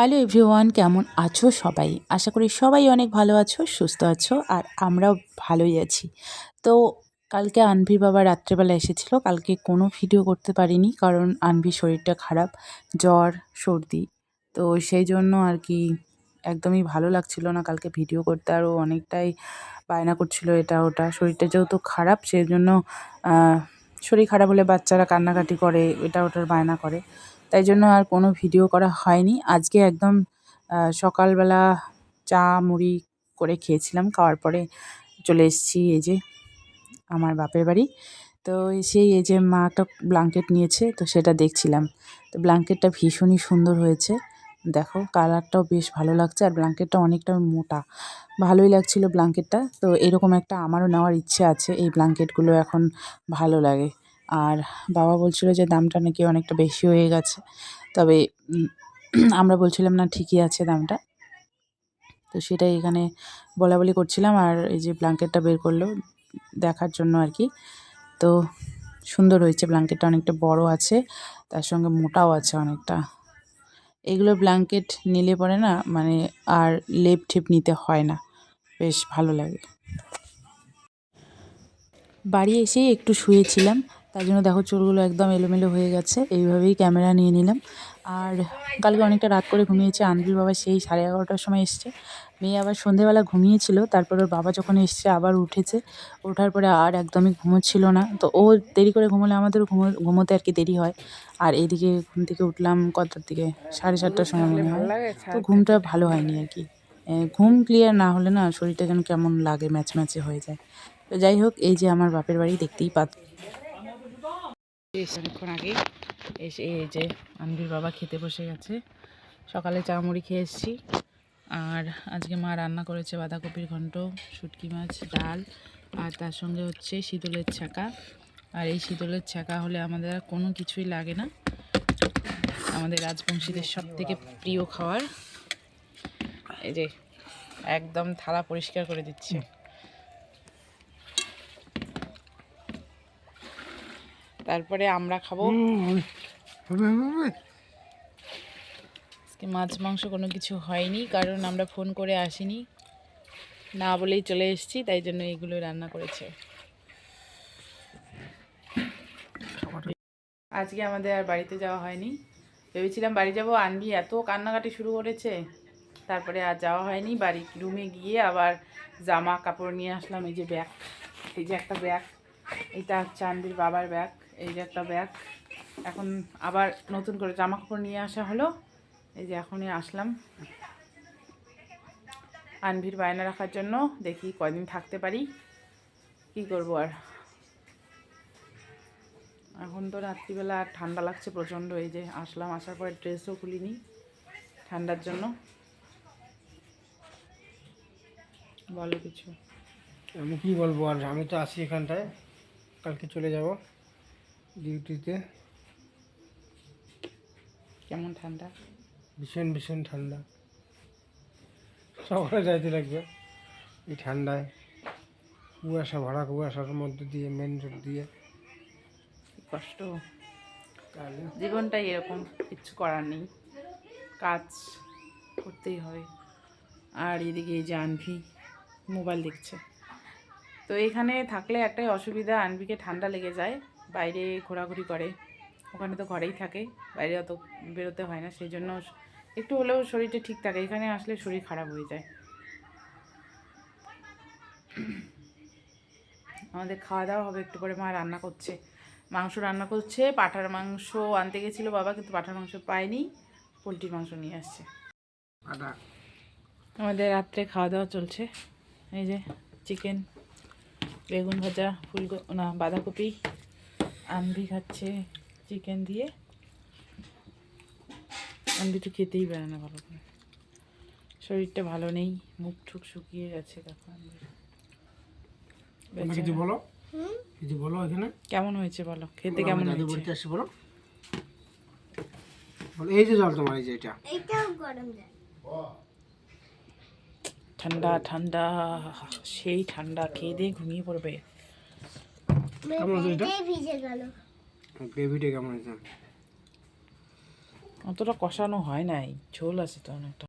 Hello everyone, কেমন আছো সবাই? আশা করি সবাই অনেক ভালো আছো, সুস্থ আছো আর আমরাও ভালোই আছি। তো কালকে আনভির বাবা রাত্রেবেলা এসেছিল। কালকে কোনো ভিডিও করতে পারিনি কারণ আনভির শরীরটা খারাপ, জ্বর, সর্দি। তো সেই জন্য আর কি একদমই ভালো লাগছিল না কালকে ভিডিও করতে। আরও অনেকটাই বায়না করছিল এটা ওটা। শরীরটা যেহেতু খারাপ সেই জন্য শরীর খারাপ হলে বাচ্চারা কান্নাকাটি করে, এটা ওটার বায়না করে। তাই জন্য আর কোনো ভিডিও করা হয়নি। আজকে একদম সকালবেলা চা মুড়ি করে খেয়েছিলাম। খাওয়ার পরে চলে এসেছি এই যে আমার বাপের বাড়ি। তো এসেই এই যে মা একটা ব্ল্যাঙ্কেট নিয়েছে, তো সেটা দেখছিলাম। তো ব্ল্যাঙ্কেটটা ভীষণই সুন্দর হয়েছে। দেখো কালারটাও বেশ ভালো লাগছে আর ব্ল্যাঙ্কেটটা অনেকটা মোটা। ভালোই লাগছিল ব্ল্যাঙ্কেটটা। তো এরকম একটা আমারও নেওয়ার ইচ্ছে আছে। এই ব্ল্যাঙ্কেটগুলো এখন ভালো লাগে। আর বাবা বলছিল যে দামটা নাকি অনেকটা বেশি হয়ে গেছে। তবে আমরা বলছিলাম না ঠিকই আছে দামটা। তো সেটাই এখানে বলাবলি করছিলাম আর এই যে ব্ল্যাঙ্কেটটা বের করলো দেখার জন্য আর কি। তো সুন্দর হয়েছে ব্ল্যাঙ্কেটটা, অনেকটা বড় আছে, তার সঙ্গে মোটাও আছে অনেকটা। এগুলো ব্ল্যাঙ্কেট নিলে পরে না মানে আর লেপ ঠেপ নিতে হয় না, বেশ ভালো লাগে। বাড়ি এসেই একটু শুয়েছিলাম, তার জন্য দেখো চুলগুলো একদম এলোমেলো হয়ে গেছে। এইভাবেই ক্যামেরা নিয়ে নিলাম। আর কালকে অনেকটা রাত করে ঘুমিয়েছে। আনভির বাবা সেই 11:30টার সময় এসছে। মেয়ে আবার সন্ধেবেলা ঘুমিয়েছিল, তারপর ওর বাবা যখন এসছে আবার উঠেছে। ওঠার পরে আর একদমই ঘুমোচ্ছিল না। তো ও দেরি করে ঘুমোলে আমাদেরও ঘুমোতে আর কি দেরি হয়। আর এইদিকে ঘুম থেকে উঠলাম কটার দিকে, 7:30টার সময় মনে হয়। তো ঘুমটা ভালো হয়নি আর কি। ঘুম ক্লিয়ার না হলে না শরীরটা যেন কেমন লাগে, ম্যাচম্যাচে হয়ে যায়। তো যাই হোক, এই যে আমার বাপের বাড়ি দেখতেই পাচ্ছ। অনেকক্ষণ আগে এসে এই যে আনভির বাবা খেতে বসে গেছে। সকালে চা মুড়ি খেয়ে এসেছি। আর আজকে মা রান্না করেছে বাঁধাকপির ঘন্ট, শুটকি মাছ, ডাল, আর তার সঙ্গে হচ্ছে শীতলের ছাকা। আর এই শীতলের ছাকা হলে আমাদের আর কোনো কিছুই লাগে না। আমাদের রাজবংশীদের সব থেকে প্রিয় খাবার। এই যে একদম থালা পরিষ্কার করে দিচ্ছে। তারপরে আমরা খাবো। আজকে মাছ মাংস কোনো কিছু হয়নি কারণ আমরা ফোন করে আসিনি, না বলেই চলে এসেছি, তাই জন্য এইগুলো রান্না করেছে। আজকে আমাদের আর বাড়িতে যাওয়া হয়নি। ভেবেছিলাম বাড়ি যাব, আনবি এত কান্নাকাটি শুরু করেছে, তারপরে আর যাওয়া হয়নি। বাড়ি রুমে গিয়ে আবার জামা কাপড় নিয়ে আসলাম। এই যে ব্যাগ, এই যে একটা ব্যাগ, এটা হচ্ছে আনবির বাবার ব্যাগ, এই যে একটা ব্যাগ। এখন আবার নতুন করে জামা কাপড় নিয়ে আসা হলো। এই যে এখনই আসলাম আনভির বায়না রাখার জন্য। দেখি কয়দিন থাকতে পারি, কি করব আর। এখন তো রাত্রিবেলা আর ঠান্ডা লাগছে প্রচণ্ড। এই যে আসলাম, আসার পরে ড্রেসও খুলিনি ঠান্ডার জন্য। বলো কিছু। আমি কি বলবো আর, আমি তো আছি এখানটায়, কালকে চলে যাব ডিউটিতে। কেমন ঠান্ডা? ভীষণ ভীষণ ঠান্ডা, সকালে যাইতে লাগবে এই ঠান্ডায়, কুয়াশা ভরা, কুয়াশার মধ্যে দিয়ে মেন রোড দিয়ে। কষ্ট, জীবনটাই এরকম, কিচ্ছু করার নেই, কাজ করতেই হবে। আর এদিকে এই যে আনভি মোবাইল দেখছে। তো এখানে থাকলে একটাই অসুবিধা, আনভিকে ঠান্ডা লেগে যায়, বাইরে ঘোরাঘুরি করে। ওখানে তো ঘরেই থাকে, বাইরে অত বেরোতে হয় না, সেই জন্য একটু হলেও শরীরটা ঠিক থাকে। এখানে আসলে শরীর খারাপ হয়ে যায়। আমাদের খাওয়া দাওয়া হবে একটু পরে। মা রান্না করছে, মাংস রান্না করছে। পাঁঠার মাংস আনতে গেছিলো বাবা, কিন্তু পাঁঠার মাংস পায়নি, পোলট্রির মাংস নিয়ে আসছে। আমাদের রাত্রে খাওয়া দাওয়া চলছে। এই যে চিকেন, বেগুন ভাজা, বাঁধাকপি। আনভি খাচ্ছে চিকেন দিয়ে। আনভি তো খেতেই পারে না ভালো করে, শরীরটা ভালো নেই, মুখ ঠুক শুকিয়ে গেছে। কিছু বলো, কিছু বলো। এখানে কেমন হয়েছে বলো, খেতে কেমন হয়েছে? আসি বলো, বলো। এই যে জল তোমার, এই যে এটাও গরম জল। ঠান্ডা ঠান্ডা, সেই ঠান্ডা, খেয়ে দিয়ে ঘুমিয়ে পড়বে। কেমন হয়েছে এটা? ভিজে গেল। গ্রেভিটা কেমন হয়েছে? অতটা কষানো হয় নাই, ঝোল আছে তো অনেকটা।